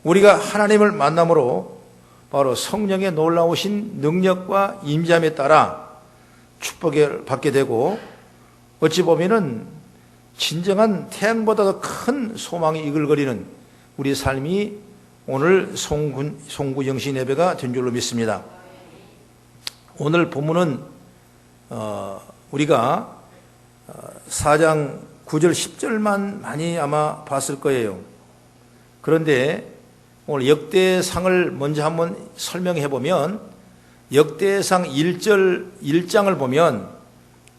우리가 하나님을 만남으로 바로 성령의 놀라우신 능력과 임재함에 따라 축복을 받게 되고, 어찌 보면은 진정한 태양보다도 큰 소망이 이글거리는 우리 삶이 오늘 송구 영신 예배가 된 줄로 믿습니다. 오늘 본문은 우리가 4장 9절 10절만 많이 아마 봤을 거예요. 그런데 오늘 역대상을 먼저 한번 설명해 보면, 역대상 1장을 보면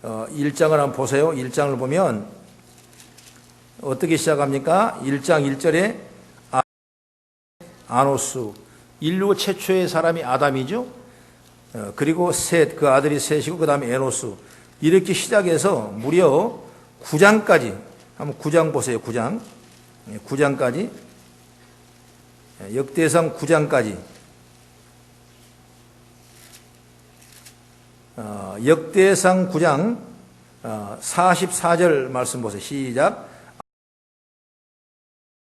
1장을 한번 보세요. 1장을 보면 어떻게 시작합니까? 1장 1절에 아노스, 인류 최초의 사람이 아담이죠. 그리고 셋, 그 아들이 셋이고 그 다음에 에노스, 이렇게 시작해서 무려 9장까지, 한번 9장 보세요. 9장까지, 역대상 9장까지, 역대상 9장 44절 말씀 보세요. 시작.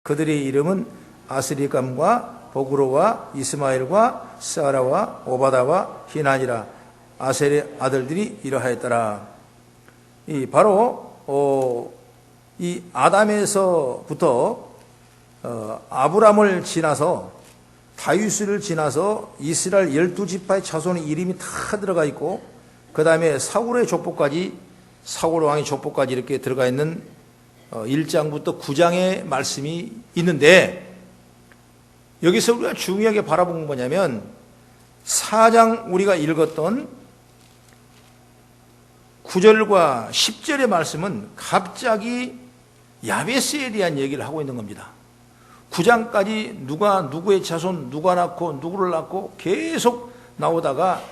그들의 이름은 아스리감과 보그로와 이스마엘과 사라와 오바다와 히난이라. 아셀의 아들들이 이러하였더라. 바로 이 아담에서부터 아브람을 지나서 다윗을 지나서 이스라엘 12지파의 자손의 이름이 다 들어가 있고, 그 다음에 사울의 족보까지, 사울 왕의 족보까지 이렇게 들어가 있는 1장부터 9장의 말씀이 있는데, 여기서 우리가 중요하게 바라본 건 뭐냐면 4장 우리가 읽었던 9절과 10절의 말씀은 갑자기 야베스에 대한 얘기를 하고 있는 겁니다. 9장까지 누가 누구의 자손, 누가 낳고 누구를 낳고 계속 나오다가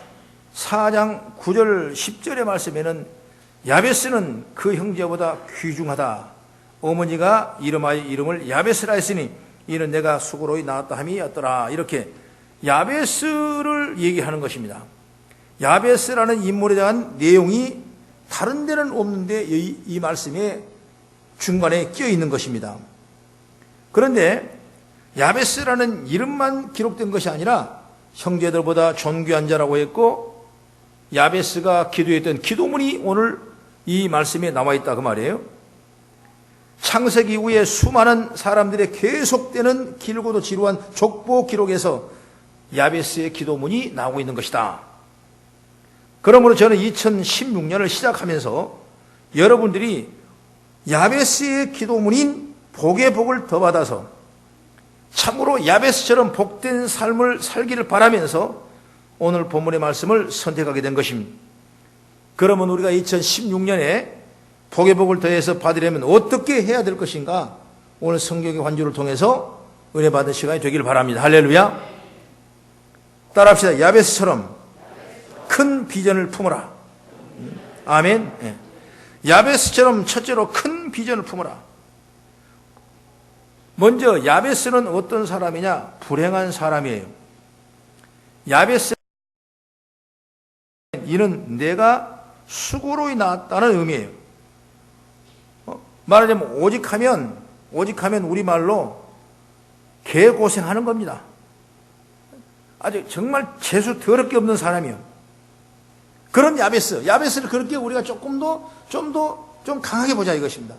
4장 9절 10절의 말씀에는 야베스는 그 형제보다 귀중하다. 어머니가 이름하여 이름을 야베스라 했으니 이는 내가 수고로이 낳았다 함이었더라. 이렇게 야베스를 얘기하는 것입니다. 야베스라는 인물에 대한 내용이 다른 데는 없는데 이 말씀에 중간에 끼어 있는 것입니다. 그런데 야베스라는 이름만 기록된 것이 아니라 형제들보다 존귀한 자라고 했고, 야베스가 기도했던 기도문이 오늘 이 말씀에 나와 있다 그 말이에요. 창세기 이후에 수많은 사람들의 계속되는 길고도 지루한 족보 기록에서 야베스의 기도문이 나오고 있는 것이다. 그러므로 저는 2016년을 시작하면서 여러분들이 야베스의 기도문인 복의 복을 더 받아서 참으로 야베스처럼 복된 삶을 살기를 바라면서 오늘 본문의 말씀을 선택하게 된 것입니다. 그러면 우리가 2016년에 복의 복을 더해서 받으려면 어떻게 해야 될 것인가? 오늘 성경의 환주를 통해서 은혜 받은 시간이 되기를 바랍니다. 할렐루야. 따라합시다. 야베스처럼 큰 비전을 품어라. 아멘. 네. 야베스처럼 첫째로 큰 비전을 품어라. 먼저 야베스는 어떤 사람이냐? 불행한 사람이에요. 야베스, 이는 내가 수고로이 낳았다는 의미예요. 말하자면 오직하면 우리말로 개고생하는 겁니다. 아주 정말 재수 더럽게 없는 사람이요. 그런 야베스를 그렇게 우리가 좀 강하게 보자 이것입니다.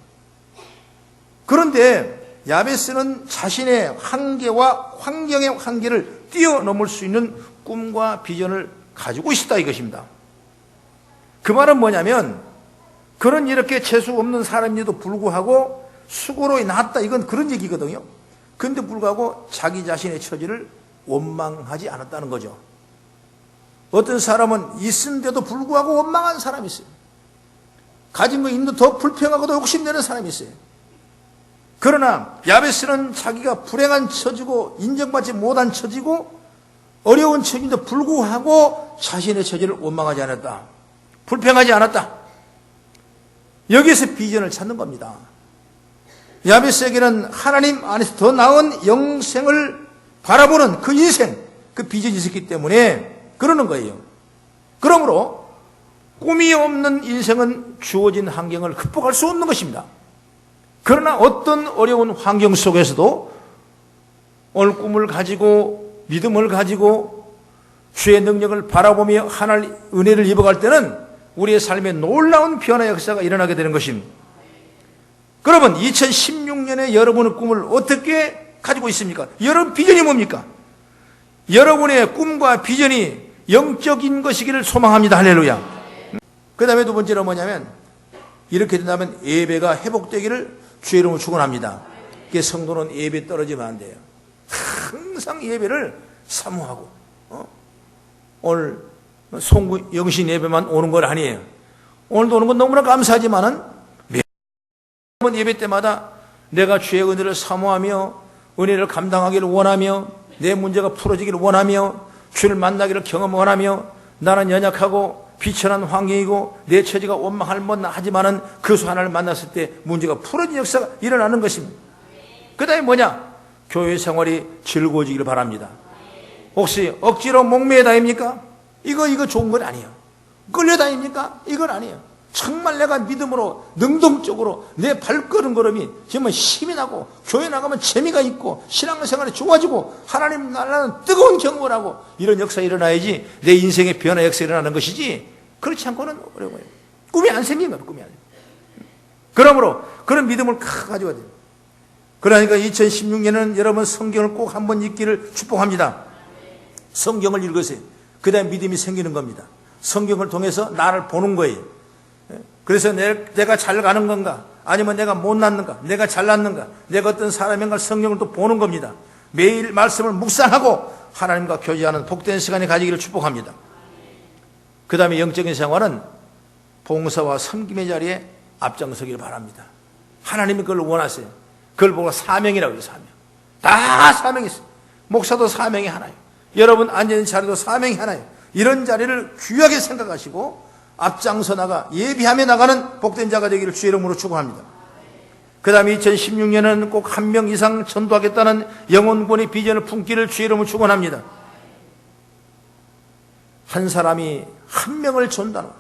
그런데 야베스는 자신의 한계와 환경의 한계를 뛰어넘을 수 있는 꿈과 비전을 가지고 있었다 이것입니다. 그 말은 뭐냐면, 그런 이렇게 재수 없는 사람인데도 불구하고 수고로이 낳았다, 이건 그런 얘기거든요. 그런데 불구하고 자기 자신의 처지를 원망하지 않았다는 거죠. 어떤 사람은 있은데도 불구하고 원망한 사람이 있어요. 가진 거 있는데 더 불평하고도 욕심내는 사람이 있어요. 그러나 야베스는 자기가 불행한 처지고 인정받지 못한 처지고 어려운 처지인데 불구하고 자신의 처지를 원망하지 않았다. 불평하지 않았다. 여기서 비전을 찾는 겁니다. 야베스에게는 하나님 안에서 더 나은 영생을 바라보는 그 인생, 그 비전이 있었기 때문에 그러는 거예요. 그러므로 꿈이 없는 인생은 주어진 환경을 극복할 수 없는 것입니다. 그러나 어떤 어려운 환경 속에서도 오늘 꿈을 가지고 믿음을 가지고 주의 능력을 바라보며 하나님의 은혜를 입어갈 때는 우리의 삶에 놀라운 변화 역사가 일어나게 되는 것입니다. 그러면 2016년에 여러분의 꿈을 어떻게 가지고 있습니까? 여러분 비전이 뭡니까? 여러분의 꿈과 비전이 영적인 것이기를 소망합니다. 할렐루야. 그 다음에 두 번째로 뭐냐면, 이렇게 된다면 예배가 회복되기를 주의 이름으로 축원합니다. 이게 성도는 예배 떨어지면 안 돼요. 항상 예배를 사모하고, 오늘 송구 영신 예배만 오는 건 아니에요. 오늘도 오는 건 너무나 감사하지만은 매번 예배 때마다 내가 주의 은혜를 사모하며 은혜를 감당하기를 원하며 내 문제가 풀어지기를 원하며 주를 만나기를 원하며 나는 연약하고 비천한 환경이고 내 처지가 원망할 만하지만은 그 하나님을 만났을 때 문제가 풀어진 역사가 일어나는 것입니다. 그 다음에 뭐냐? 교회 생활이 즐거워지기를 바랍니다. 혹시 억지로 목매어 다닙니까? 이거 좋은 건 아니에요. 끌려다닙니까? 이건 아니에요. 정말 내가 믿음으로 능동적으로 내 발걸음걸음이 정말 힘이 나고 교회 나가면 재미가 있고 신앙생활이 좋아지고 하나님 나라는 뜨거운 경험을 하고 이런 역사가 일어나야지 내 인생의 변화 역사가 일어나는 것이지, 그렇지 않고는 어려워요. 꿈이 안 생긴 거예요. 꿈이 안 생긴 거예요. 그러므로 그런 믿음을 가지고 돼요. 그러니까 2016년에는 여러분 성경을 꼭 한번 읽기를 축복합니다. 성경을 읽으세요. 그 다음에 믿음이 생기는 겁니다. 성경을 통해서 나를 보는 거예요. 그래서 내가 잘 가는 건가, 아니면 내가 못 났는가, 내가 잘났는가, 내가 어떤 사람인가 성경을 또 보는 겁니다. 매일 말씀을 묵상하고 하나님과 교제하는 복된 시간이 가지기를 축복합니다. 그 다음에 영적인 생활은 봉사와 섬김의 자리에 앞장서기를 바랍니다. 하나님이 그걸 원하세요. 그걸 보고 사명이라고 해요. 사명. 다 사명이 있어요. 목사도 사명이 하나예요. 여러분 앉아있는 자리도 사명이 하나예요. 이런 자리를 귀하게 생각하시고 앞장서 나가 예비하며 나가는 복된 자가 되기를 주의 이름으로 축원합니다. 그 다음에 2016년은 꼭 한 명 이상 전도하겠다는 영혼권의 비전을 품기를 주의 이름으로 축원합니다. 한 사람이 한 명을 전도하는,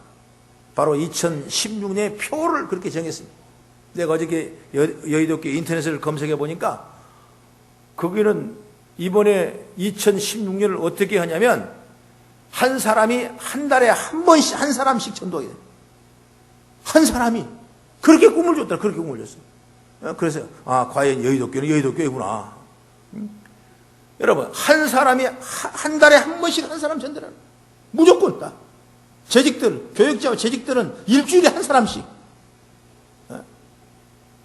바로 2016년의 표를 그렇게 정했습니다. 내가 어저께 여의도교회 인터넷을 검색해 보니까 거기는 이번에 2016년을 어떻게 하냐면 한 사람이 한 달에 한 번씩 한 사람씩 전도하게 돼요. 한 사람이 그렇게 꿈을 줬더라. 그렇게 꿈을 줬어요. 그래서 과연 여의도교회는 여의도교회구나. 여러분, 한 사람이 한 달에 한 번씩 한 사람 전도하는, 무조건 다. 재직들, 교역자와 재직들은 일주일에 한 사람씩.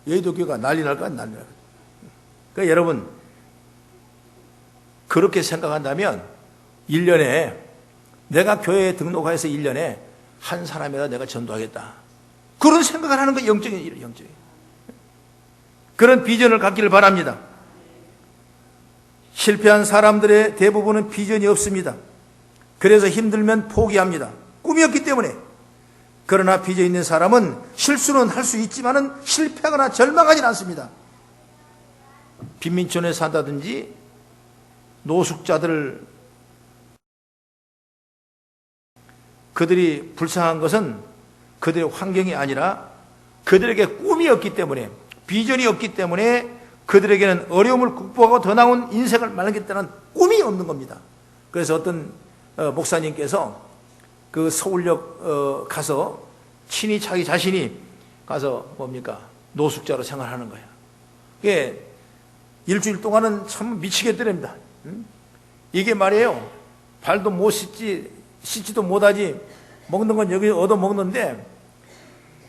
여의도교회가 난리 날까? 난리 날까? 그러니까 여러분, 그렇게 생각한다면 1년에 내가 교회에 등록해서 1년에 한 사람에다 내가 전도하겠다. 그런 생각을 하는 거 영적인 일이에요. 영적인. 그런 비전을 갖기를 바랍니다. 실패한 사람들의 대부분은 비전이 없습니다. 그래서 힘들면 포기합니다. 꿈이 없기 때문에. 그러나 비전 있는 사람은 실수는 할 수 있지만은 실패하거나 절망하지 않습니다. 빈민촌에 산다든지 노숙자들, 그들이 불쌍한 것은 그들의 환경이 아니라 그들에게 꿈이 없기 때문에, 비전이 없기 때문에 그들에게는 어려움을 극복하고 더 나은 인생을 만들겠다는 꿈이 없는 겁니다. 그래서 어떤 목사님께서 그 서울역 가서 친히 자기 자신이 가서 뭡니까? 노숙자로 생활하는 거예요. 이게 일주일 동안은 참 미치겠더랍니다. 이게 말이에요. 발도 못 씻지도 못하지, 먹는 건 여기 얻어 먹는데,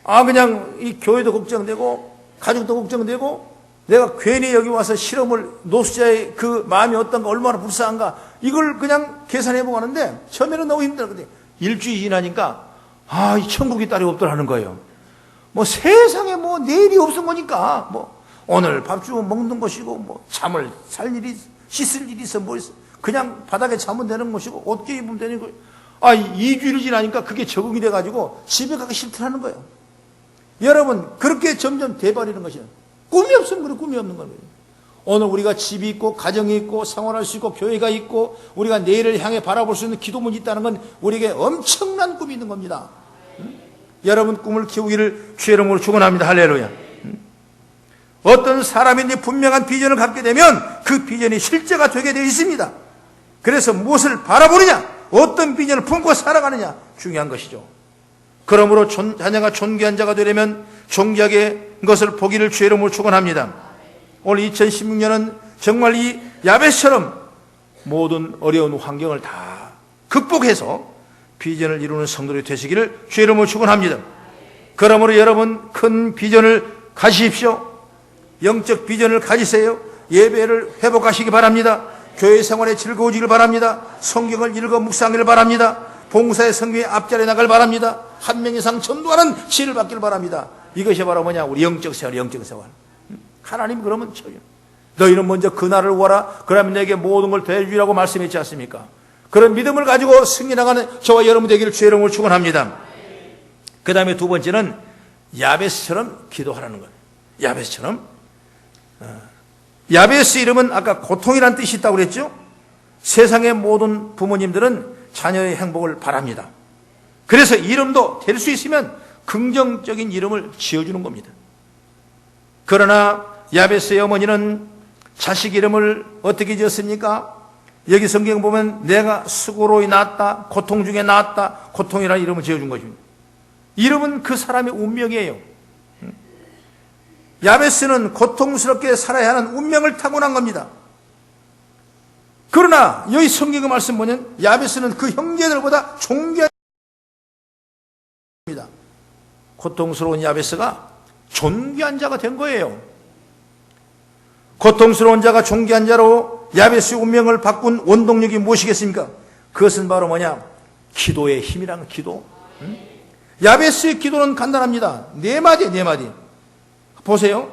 그냥 이 교회도 걱정되고, 가족도 걱정되고, 내가 괜히 여기 와서 실험을, 노숙자의 그 마음이 어떤가, 얼마나 불쌍한가, 이걸 그냥 계산해보고 하는데, 처음에는 너무 힘들었거든요. 일주일 지나니까, 이 천국이 딸이 없더라는 거예요. 뭐 세상에 뭐 내일이 없은 거니까, 뭐, 오늘 밥 주고 먹는 것이고, 뭐, 잠을 살 일이, 씻을 일이 있어, 뭐 있어. 그냥 바닥에 자면 되는 것이고, 옷 입으면 되는 거예요. 2주일이 지나니까 그게 적응이 돼가지고 집에 가기 싫더라는 거예요. 여러분, 그렇게 점점 돼버리는 것이에요. 꿈이 없으면 그래, 꿈이 없는 거예요. 오늘 우리가 집이 있고, 가정이 있고, 생활할 수 있고, 교회가 있고, 우리가 내일을 향해 바라볼 수 있는 기도문이 있다는 건 우리에게 엄청난 꿈이 있는 겁니다. 여러분 꿈을 키우기를 주의 이름으로 축원합니다. 할렐루야. 어떤 사람인지 분명한 비전을 갖게 되면 그 비전이 실제가 되게 되어 있습니다. 그래서 무엇을 바라보느냐, 어떤 비전을 품고 살아가느냐 중요한 것이죠. 그러므로 자녀가 존귀한 자가 되려면 존귀하게 것을 보기를 주의 이름으로 축원합니다. 오늘 2016년은 정말 이 야베스처럼 모든 어려운 환경을 다 극복해서 비전을 이루는 성도들이 되시기를 주의 이름으로 축원합니다. 그러므로 여러분 큰 비전을 가지십시오. 영적 비전을 가지세요. 예배를 회복하시기 바랍니다. 교회 생활에 즐거워지길 바랍니다. 성경을 읽어 묵상하기를 바랍니다. 봉사의 성교에 앞자리에 나갈 바랍니다. 한 명 이상 전도하는 지혜를 받기를 바랍니다. 이것이 바로 뭐냐? 우리 영적 생활, 영적 생활. 하나님 그러면 너희는 먼저 그날을 구하라. 그러면 내게 모든 걸 더해주리라고 말씀했지 않습니까? 그런 믿음을 가지고 승리나가는 저와 여러분 되기를 주의 이름으로 축원합니다. 그 다음에 두 번째는 야베스처럼 기도하라는 거예요. 야베스처럼. 야베스 이름은 아까 고통이란 뜻이 있다고 그랬죠? 세상의 모든 부모님들은 자녀의 행복을 바랍니다. 그래서 이름도 될 수 있으면 긍정적인 이름을 지어주는 겁니다. 그러나 야베스의 어머니는 자식 이름을 어떻게 지었습니까? 여기 성경 보면 내가 수고로 낳았다, 고통 중에 낳았다, 고통이라는 이름을 지어준 것입니다. 이름은 그 사람의 운명이에요. 야베스는 고통스럽게 살아야 하는 운명을 타고난 겁니다. 그러나 여기 성경의 말씀 보면 야베스는 그 형제들보다 존귀한 자입니다. 고통스러운 야베스가 존귀한 자가 된 거예요. 고통스러운 자가 존귀한 자로 야베스의 운명을 바꾼 원동력이 무엇이겠습니까? 그것은 바로 뭐냐? 기도의 힘이라는 기도. 야베스의 기도는 간단합니다. 네 마디. 보세요.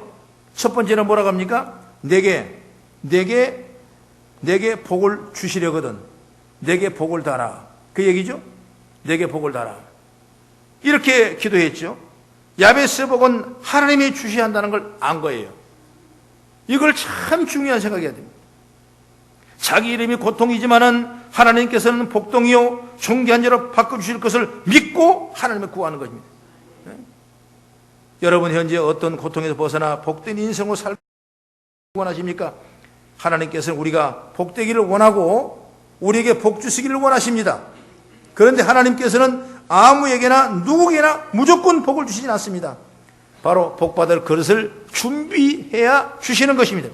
첫 번째는 뭐라고 합니까? 내게 복을 주시려거든 내게 복을 달아. 그 얘기죠? 내게 복을 달아. 이렇게 기도했죠. 야베스의 복은 하나님이 주셔야 한다는 걸 안 거예요. 이걸 참 중요한 생각해야 됩니다. 자기 이름이 고통이지만은 하나님께서는 복동이요 존귀한 자로 바꿔주실 것을 믿고 하나님을 구하는 것입니다. 네? 여러분 현재 어떤 고통에서 벗어나 복된 인생으로 살기 원하십니까? 하나님께서는 우리가 복되기를 원하고 우리에게 복 주시기를 원하십니다. 그런데 하나님께서는 아무에게나 누구에게나 무조건 복을 주시진 않습니다. 바로 복받을 그릇을 준비해야 주시는 것입니다.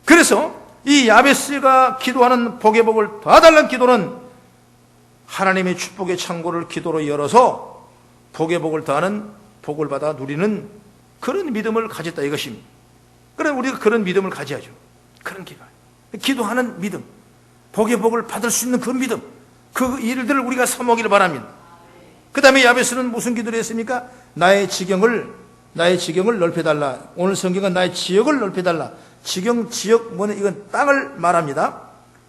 그래서 이 야베스가 기도하는 복의 복을 받아달라는 기도는 하나님의 축복의 창고를 기도로 열어서 복의 복을 더하는 복을 받아 누리는 그런 믿음을 가졌다 이것입니다. 그럼 우리가 그런 믿음을 가져야죠. 그런 기도하는 믿음, 복의 복을 받을 수 있는 그 믿음, 그 일들을 우리가 삼모기를 바랍니다. 그 다음에 야베스는 무슨 기도를 했습니까? 나의 지경을 넓혀달라. 오늘 성경은 나의 지역을 넓혀달라. 지역 뭐는 이건 땅을 말합니다.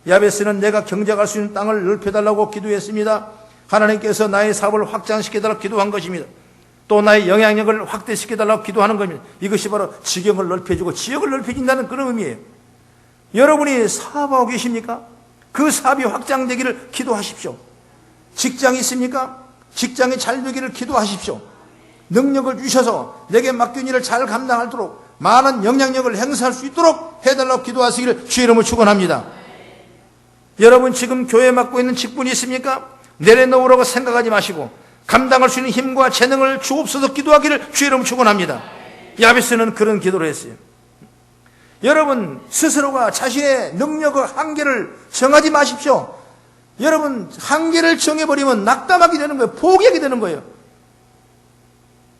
야베스는 내가 경작할 수 있는 땅을 넓혀달라고 기도했습니다. 하나님께서 나의 사업을 확장시켜달라고 기도한 것입니다. 또 나의 영향력을 확대시켜달라고 기도하는 겁니다. 이것이 바로 지경을 넓혀주고 지역을 넓혀준다는 그런 의미예요. 여러분이 사업하고 계십니까? 그 사업이 확장되기를 기도하십시오. 직장이 있습니까? 직장이 잘 되기를 기도하십시오. 능력을 주셔서 내게 맡긴 일을 잘 감당하도록 많은 영향력을 행사할 수 있도록 해달라고 기도하시기를 주의 이름으로 축원합니다. 여러분 지금 교회에 맡고 있는 직분이 있습니까? 내려놓으라고 생각하지 마시고 감당할 수 있는 힘과 재능을 주옵소서 기도하기를 주의 이름으로 축원합니다. 야베스는 그런 기도를 했어요. 여러분 스스로가 자신의 능력의 한계를 정하지 마십시오. 여러분 한계를 정해버리면 낙담하게 되는 거예요. 포기하게 되는 거예요.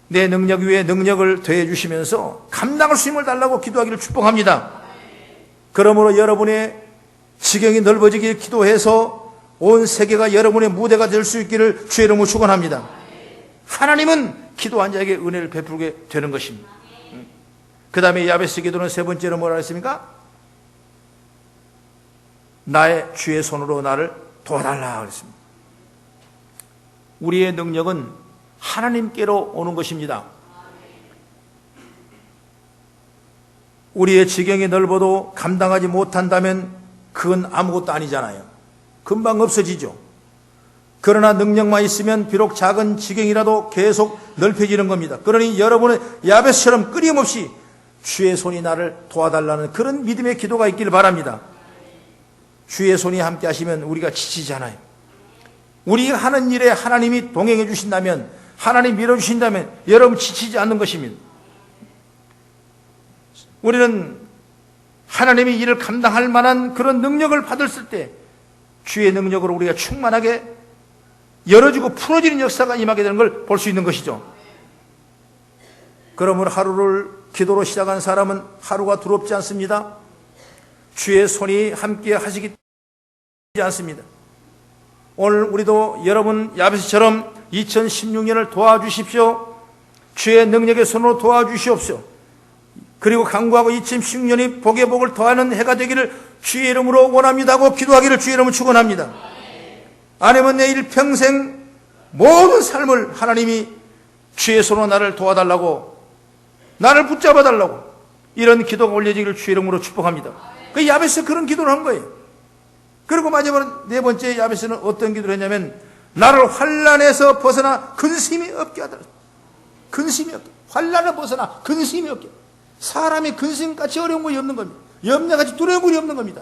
내 능력 위에 능력을 더해주시면서 감당할 수 힘을 달라고 기도하기를 축복합니다. 그러므로 여러분의 지경이 넓어지길 기도해서 온 세계가 여러분의 무대가 될 수 있기를 주의 이름으로 축원합니다. 하나님은 기도한 자에게 은혜를 베풀게 되는 것입니다. 그 다음에 야베스 기도는 세 번째로 뭐라 했습니까? 나의 주의 손으로 나를 도와달라 그랬습니다. 우리의 능력은 하나님께로 오는 것입니다. 우리의 지경이 넓어도 감당하지 못한다면 그건 아무것도 아니잖아요. 금방 없어지죠. 그러나 능력만 있으면 비록 작은 지경이라도 계속 넓혀지는 겁니다. 그러니 여러분은 야베스처럼 끊임없이 주의 손이 나를 도와달라는 그런 믿음의 기도가 있기를 바랍니다. 주의 손이 함께 하시면 우리가 지치지 않아요. 우리가 하는 일에 하나님이 동행해 주신다면, 하나님 밀어주신다면 여러분 지치지 않는 것입니다. 우리는 하나님이 이를 감당할 만한 그런 능력을 받았을 때 주의 능력으로 우리가 충만하게 열어주고 풀어지는 역사가 임하게 되는 걸 볼 수 있는 것이죠. 그러므로 하루를 기도로 시작한 사람은 하루가 두렵지 않습니다. 주의 손이 함께 하시기 않습니다. 오늘 우리도 여러분 야베스처럼 2016년을 도와주십시오. 주의 능력의 손으로 도와주시옵소서. 그리고 강구하고 2016년이 복의 복을 더하는 해가 되기를 주의 이름으로 원합니다 하고 기도하기를 주의 이름으로 축원합니다. 아니면 내 일평생 모든 삶을 하나님이 주의 손으로 나를 도와달라고, 나를 붙잡아 달라고 이런 기도가 올려지기를 주의 이름으로 축복합니다. 그 야베스 그런 기도를 한 거예요. 그리고 마지막으로 네 번째 야베스는 어떤 기도를 했냐면, 나를 환난에서 벗어나 근심이 없게 하더라. 근심이 없게. 환난을 벗어나 근심이 없게. 사람이 근심같이 어려운 것이 없는 겁니다. 염려같이 두려운 것이 없는 겁니다.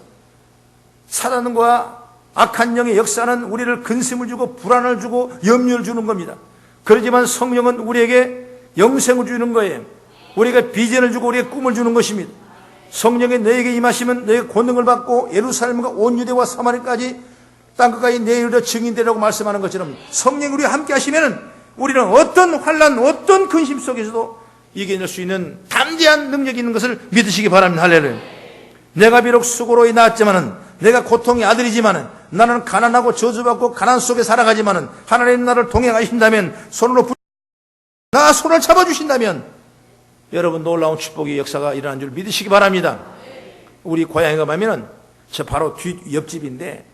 사단과 악한 영의 역사는 우리를 근심을 주고 불안을 주고 염려를 주는 겁니다. 그렇지만 성령은 우리에게 영생을 주는 거예요. 우리가 비전을 주고 우리에게 꿈을 주는 것입니다. 성령이 너에게 임하시면 너에게 권능을 받고 예루살렘과 온 유대와 사마리아까지 땅끝까지 내이르러 증인되라고 말씀하는 것처럼 성령이 우리와 함께 하시면 우리는 어떤 환난, 어떤 근심 속에서도 이겨낼 수 있는 담대한 능력이 있는 것을 믿으시기 바랍니다. 할렐루야. 내가 비록 수고로 낳았지만은, 내가 고통의 아들이지만은, 나는 가난하고 저주받고 가난 속에 살아가지만은 하나님 나를 동행하신다면, 나 손을 잡아주신다면 여러분 놀라운 축복의 역사가 일어난 줄 믿으시기 바랍니다. 우리 고향에 가면은 저 바로 옆집인데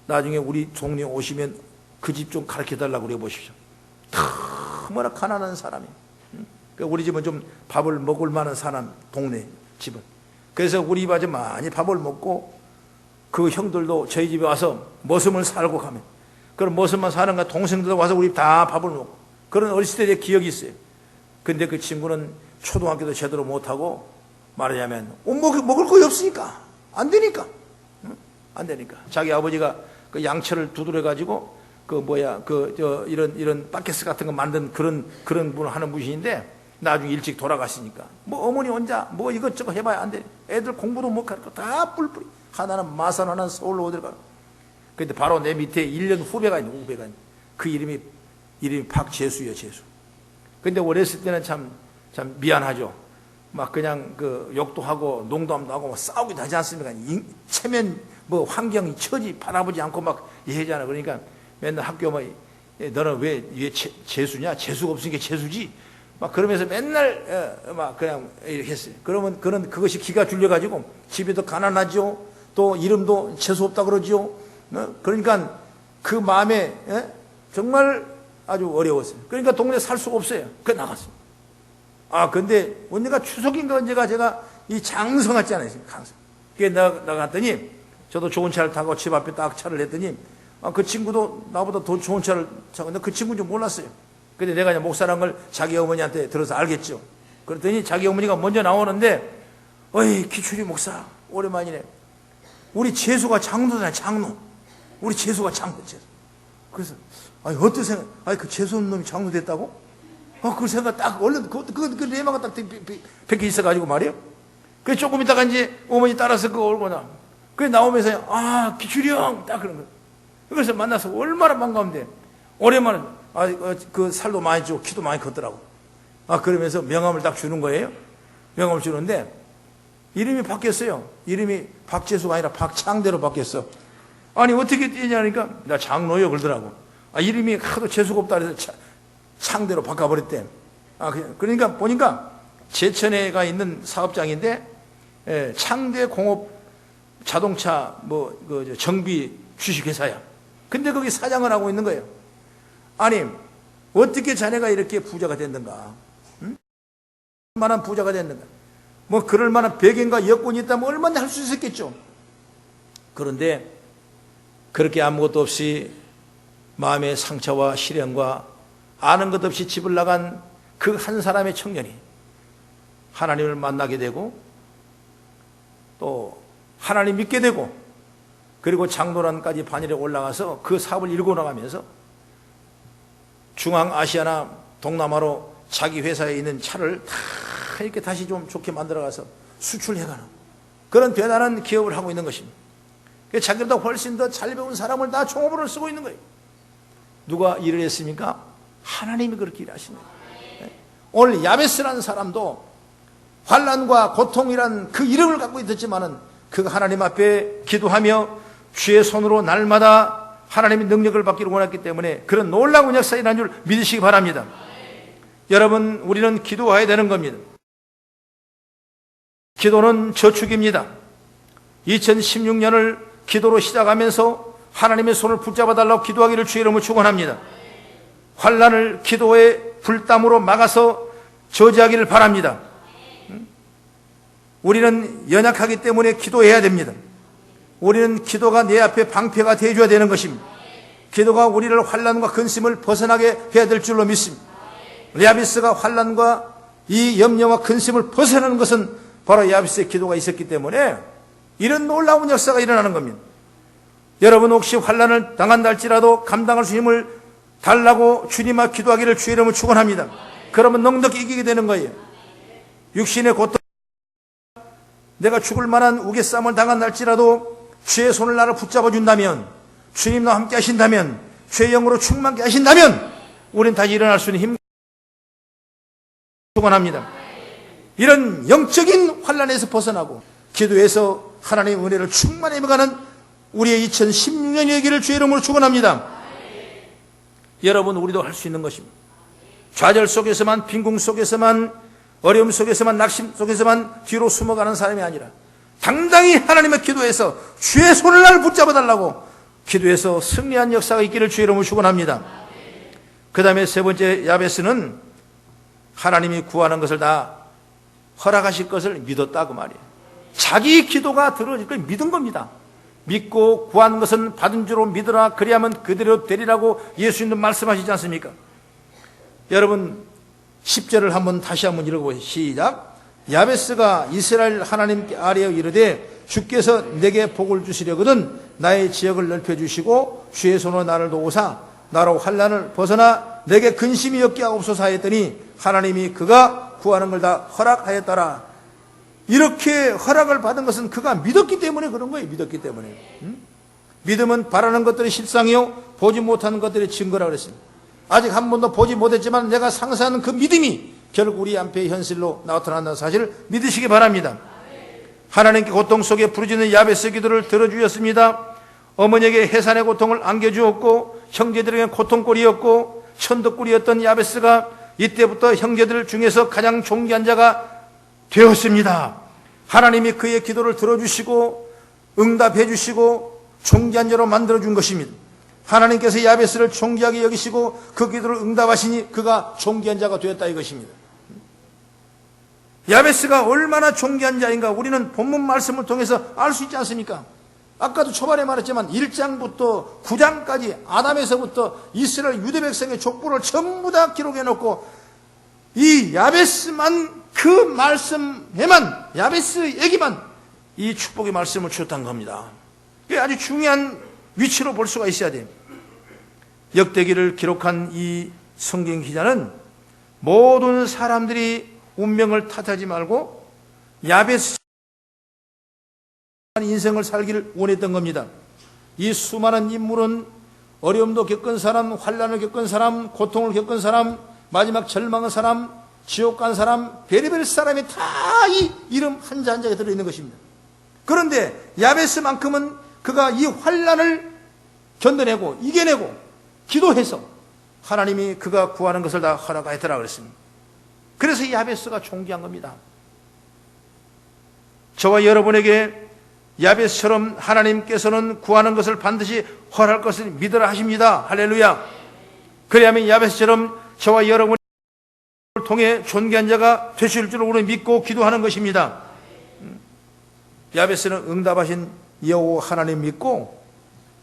나중에 우리 동네에 오시면 그 집 좀 가르쳐달라고 그래 보십시오. 너무나 가난한 사람이. 우리 집은 좀 밥을 먹을 만한 사람, 동네 집은. 그래서 우리 집에 아주 많이 밥을 먹고 그 형들도 저희 집에 와서 머슴을 살고 가면, 그런 머슴만 사는가 동생들도 와서 우리 집 다 밥을 먹고, 그런 어렸을 때의 기억이 있어요. 근데 그 친구는 초등학교도 제대로 못하고 말하자면 먹을 거 없으니까 안 되니까 안 되니까 자기 아버지가 그 양철을 두드려가지고 이런 바켓스 같은 거 만든 그런 분을 하는 분이신데 나중에 일찍 돌아가시니까 어머니 혼자 이것저것 해봐야 안 돼. 애들 공부도 못 가르쳐 다 뿔뿔이. 하나는 마산, 하나는 서울로 어딜 가. 근데 바로 내 밑에 1년 후배가 있는 그 이름이 박재수예요. 재수. 근데 어렸을 때는 참 미안하죠. 막 그냥 욕도 하고 농담도 하고 싸우기도 하지 않습니까? 체면 환경이 처지 바라보지 않고 막 얘기하잖아. 그러니까 맨날 학교 너는 왜 재수냐? 재수가 없으니까 재수지. 막 그러면서 맨날 막 그냥 이렇게 했어요. 그러면 그것이 기가 줄려가지고 집에도 가난하죠. 또 이름도 재수 없다 그러죠. 그러니까 그 마음에 정말 아주 어려웠어요. 그러니까 동네 살 수가 없어요. 그래서 나갔어요. 근데 언제가 추석인가 언제가 제가 이 장성 같지 않아요. 장성. 그게 나갔더니 저도 좋은 차를 타고 집 앞에 딱 차를 냈더니 그 친구도 나보다 더 좋은 차를 타고, 근데 그 친구는 좀 몰랐어요. 근데 내가 이제 목사란 걸 자기 어머니한테 들어서 알겠죠. 그랬더니 자기 어머니가 먼저 나오는데, 어이, 기춘이 목사, 오랜만이네. 우리 재수가 장로잖아요, 장로. 우리 재수가 장로, 재수. 그래서, 어떤 생각, 그 재수 없는 놈이 장로 됐다고? 그 생각 딱, 얼른, 그 내마가 딱 백혀 있어가지고 말이에요. 그래서 조금 있다가 이제 어머니 따라서 그거 올고 나. 그래 나오면서, 기춘이 형! 딱 그런 거예요. 그래서 만나서 얼마나 반가운데, 오랜만에, 그 살도 많이 찌고 키도 많이 컸더라고. 그러면서 명함을 딱 주는 거예요. 명함을 주는데 이름이 바뀌었어요. 이름이 박재수가 아니라 박창대로 바뀌었어. 아니 어떻게 뛰냐니까 나 장로요 그러더라고. 이름이 하도 재수가 없다 그래서 창대로 바꿔버렸대. 그러니까 보니까 제천에가 있는 사업장인데 창대 공업 자동차 정비 주식회사야. 근데 거기 사장을 하고 있는 거예요. 아니 어떻게 자네가 이렇게 부자가 됐는가? 얼마나 부자가 됐는가? 그럴 만한 배경과 여건이 있다면 얼마나 할 수 있었겠죠. 그런데 그렇게 아무것도 없이 마음의 상처와 시련과 아는 것 없이 집을 나간 그 한 사람의 청년이 하나님을 만나게 되고 또 하나님 믿게 되고 그리고 장로란까지 반열에 올라가서 그 사업을 이루고 나가면서 중앙아시아나 동남아로 자기 회사에 있는 차를 다 이렇게 다시 좀 좋게 만들어가서 수출해가는 그런 대단한 기업을 하고 있는 것입니다. 자기보다 훨씬 더 잘 배운 사람을 다 종업원으로 쓰고 있는 거예요. 누가 일을 했습니까? 하나님이 그렇게 일하시는 거예요. 오늘 야베스라는 사람도 환난과 고통이란 그 이름을 갖고 있었지만은 그가 하나님 앞에 기도하며 주의 손으로 날마다 하나님의 능력을 받기를 원했기 때문에 그런 놀라운 역사가 일어난 줄 믿으시기 바랍니다. 여러분, 우리는 기도해야 되는 겁니다. 기도는 저축입니다. 2016년을 기도로 시작하면서 하나님의 손을 붙잡아 달라고 기도하기를 주의 이름으로 축원합니다. 환난을 기도의 불담으로 막아서 저지하기를 바랍니다. 우리는 연약하기 때문에 기도해야 됩니다. 우리는 기도가 내 앞에 방패가 되어줘야 되는 것입니다. 기도가 우리를 환난과 근심을 벗어나게 해야 될 줄로 믿습니다. 야베스가 환난과 이 염려와 근심을 벗어나는 것은 바로 야베스의 기도가 있었기 때문에 이런 놀라운 역사가 일어나는 겁니다. 여러분 혹시 환난을 당한다 할지라도 감당할 수 힘을 달라고 주님 앞 기도하기를 주의 이름으로 축원합니다. 그러면 넉넉히 이기게 되는 거예요. 육신의 고통, 내가 죽을 만한 우겨싸움을 당한다 할지라도 주의 손을 나를 붙잡아 준다면, 주님과 함께 하신다면, 주의 영으로 충만케 하신다면 우린 다시 일어날 수 있는 힘 축원합니다. 이런 영적인 환난에서 벗어나고 기도해서 하나님의 은혜를 충만히 입어가는 우리의 2016년 얘기를 주의 이름으로 축원합니다. 여러분, 우리도 할 수 있는 것입니다. 좌절 속에서만, 빈궁 속에서만, 어려움 속에서만, 낙심 속에서만 뒤로 숨어가는 사람이 아니라 당당히 하나님의 기도해서 주의 손을 나를 붙잡아 달라고 기도해서 승리한 역사가 있기를 주의 이름으로 축원합니다. 그 다음에 세 번째, 야베스는 하나님이 구하는 것을 다 허락하실 것을 믿었다고 말이에요. 자기 기도가 들어질 걸 믿은 겁니다. 믿고 구한 것은 받은 줄로 믿으라, 그리하면 그대로 되리라고 예수님도 말씀하시지 않습니까? 여러분, 10절을 다시 한번 읽어보세요. 시작. 야베스가 이스라엘 하나님께 아뢰어 이르되 주께서 내게 복을 주시려거든 나의 지역을 넓혀주시고 주의 손으로 나를 도우사 나로 환난을 벗어나 내게 근심이 없게 하옵소서 하였더니 하나님이 그가 구하는 걸 다 허락하였더라. 이렇게 허락을 받은 것은 그가 믿었기 때문에 그런 거예요. 믿었기 때문에. 믿음은 바라는 것들이 실상이요 보지 못하는 것들이 증거라 그랬습니다. 아직 한 번도 보지 못했지만 내가 상상하는 그 믿음이 결국 우리 앞에 현실로 나타난다는 사실을 믿으시기 바랍니다. 하나님께 고통 속에 부르짖는 야베스 기도를 들어주셨습니다. 어머니에게 해산의 고통을 안겨주었고 형제들에게 고통골이었고 천덕골이었던 야베스가 이때부터 형제들 중에서 가장 존귀한 자가 되었습니다. 하나님이 그의 기도를 들어주시고 응답해 주시고 존귀한 자로 만들어준 것입니다. 하나님께서 야베스를 존귀하게 여기시고 그 기도를 응답하시니 그가 존귀한 자가 되었다 이것입니다. 야베스가 얼마나 존귀한 자인가 우리는 본문 말씀을 통해서 알 수 있지 않습니까? 아까도 초반에 말했지만 1장부터 9장까지 아담에서부터 이스라엘 유대 백성의 족보를 전부 다 기록해 놓고 이 야베스만 그 말씀에만 야베스에게만 이 축복의 말씀을 주었다는 겁니다. 이게 아주 중요한 위치로 볼 수가 있어야 돼요. 역대기를 기록한 이 성경 기자는 모든 사람들이 운명을 탓하지 말고 야베스 인생을 살기를 원했던 겁니다. 이 수많은 인물은 어려움도 겪은 사람, 환난을 겪은 사람, 고통을 겪은 사람, 마지막 절망한 사람, 지옥 간 사람, 별의별 사람이 다 이 이름 한자 한자가 들어있는 것입니다. 그런데 야베스만큼은 그가 이 환난을 견뎌내고 이겨내고 기도해서 하나님이 그가 구하는 것을 다 허락하였더라 그랬습니다. 그래서 이 야베스가 존귀한 겁니다. 저와 여러분에게 야베스처럼 하나님께서는 구하는 것을 반드시 허락할 것을 믿으라 하십니다. 할렐루야. 그래야만 야베스처럼 저와 여러분을 통해 존귀한 자가 되실 줄 우리 믿고 기도하는 것입니다. 야베스는 응답하신 여호와 하나님 믿고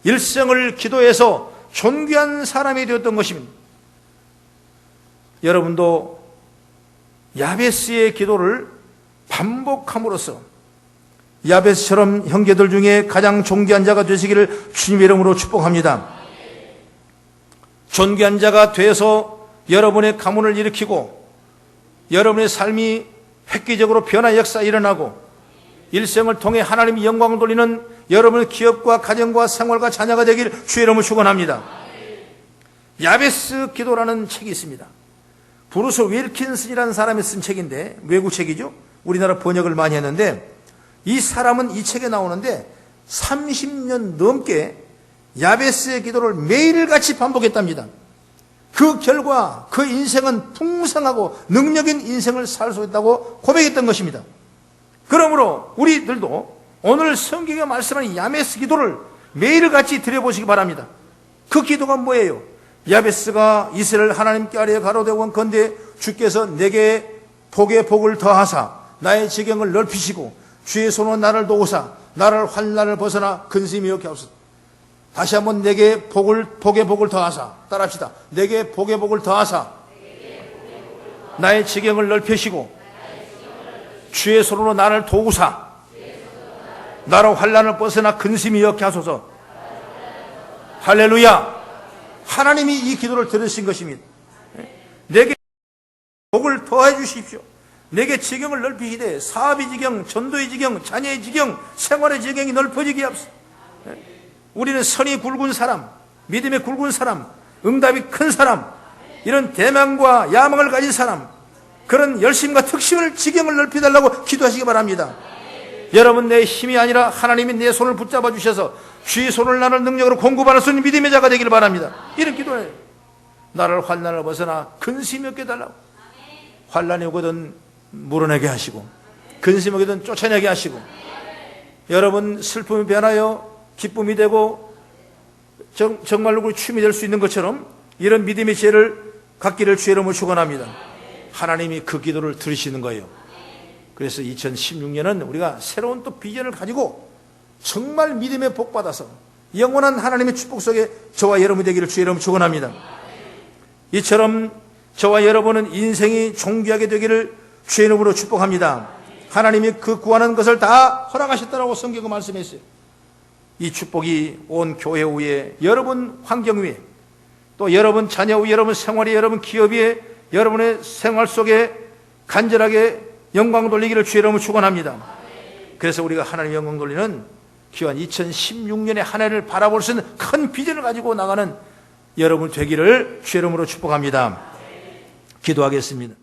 일생을 기도해서 존귀한 사람이 되었던 것입니다. 여러분도 야베스의 기도를 반복함으로써 야베스처럼 형제들 중에 가장 존귀한 자가 되시기를 주님의 이름으로 축복합니다. 존귀한 자가 되어서 여러분의 가문을 일으키고 여러분의 삶이 획기적으로 변화 역사 일어나고 일생을 통해 하나님의 영광을 돌리는 여러분의 기업과 가정과 생활과 자녀가 되길 주의 이름으로 축원합니다. 야베스 기도라는 책이 있습니다. 브루스 윌킨슨이라는 사람이 쓴 책인데, 외국 책이죠. 우리나라 번역을 많이 했는데, 이 사람은 이 책에 나오는데 30년 넘게 야베스의 기도를 매일같이 반복했답니다. 그 결과 그 인생은 풍성하고 능력인 인생을 살 수 있다고 고백했던 것입니다. 그러므로 우리들도 오늘 성경에 말씀하는 야베스 기도를 매일같이 드려보시기 바랍니다. 그 기도가 뭐예요? 야베스가 이스라엘 하나님께 아뢰어 가로되고 건대 주께서 내게 복의 복을 더하사 나의 지경을 넓히시고 주의 손으로 나를 도우사 나를 환난을 벗어나 근심이 없게 하소서. 다시 한번 내게 복의 복을 더하사, 따라합시다. 내게 복의 복을 더하사 나의 지경을 넓히시고 주의 손으로 나를 도우사 나로 환난을 벗어나 근심이 없게 하소서. 할렐루야. 하나님이 이 기도를 들으신 것입니다. 내게 복을 더해 주십시오. 내게 지경을 넓히시되 사업의 지경, 전도의 지경, 자녀의 지경, 생활의 지경이 넓어지게 합시다. 우리는 선이 굵은 사람, 믿음의 굵은 사람, 응답이 큰 사람, 이런 대망과 야망을 가진 사람, 그런 열심과 특심을 지경을 넓혀달라고 기도하시기 바랍니다. 여러분, 내 힘이 아니라 하나님이 내 손을 붙잡아 주셔서 주의 손을 나를 능력으로 공급하는 수 있는 믿음의 자가 되기를 바랍니다. 이런 기도를 나를 환난을 벗어나 근심이 없게 해달라고. 환난이 오거든 물어내게 하시고 근심이 오거든 쫓아내게 하시고 여러분 슬픔이 변하여 기쁨이 되고 정말로 우리 춤이 될 수 있는 것처럼 이런 믿음의 지혜를 갖기를 주의 이름으로 축원합니다. 하나님이 그 기도를 들으시는 거예요. 그래서 2016년은 우리가 새로운 또 비전을 가지고 정말 믿음의 복 받아서 영원한 하나님의 축복 속에 저와 여러분이 되기를 주의 이름으로 축원합니다. 이처럼 저와 여러분은 인생이 존귀하게 되기를 주의 이름으로 축복합니다. 하나님이 그 구하는 것을 다 허락하셨다라고 성경은 말씀했어요. 이 축복이 온 교회 위에, 여러분 환경 위에, 또 여러분 자녀 위에, 여러분 생활 위에, 여러분 기업 위에, 여러분의 생활 속에 간절하게 영광 돌리기를 주의 이름으로 축원합니다. 그래서 우리가 하나님 영광 돌리는 귀한 2016년의 한 해를 바라볼 수 있는 큰 비전을 가지고 나가는 여러분 되기를 주의 이름으로 축복합니다. 기도하겠습니다.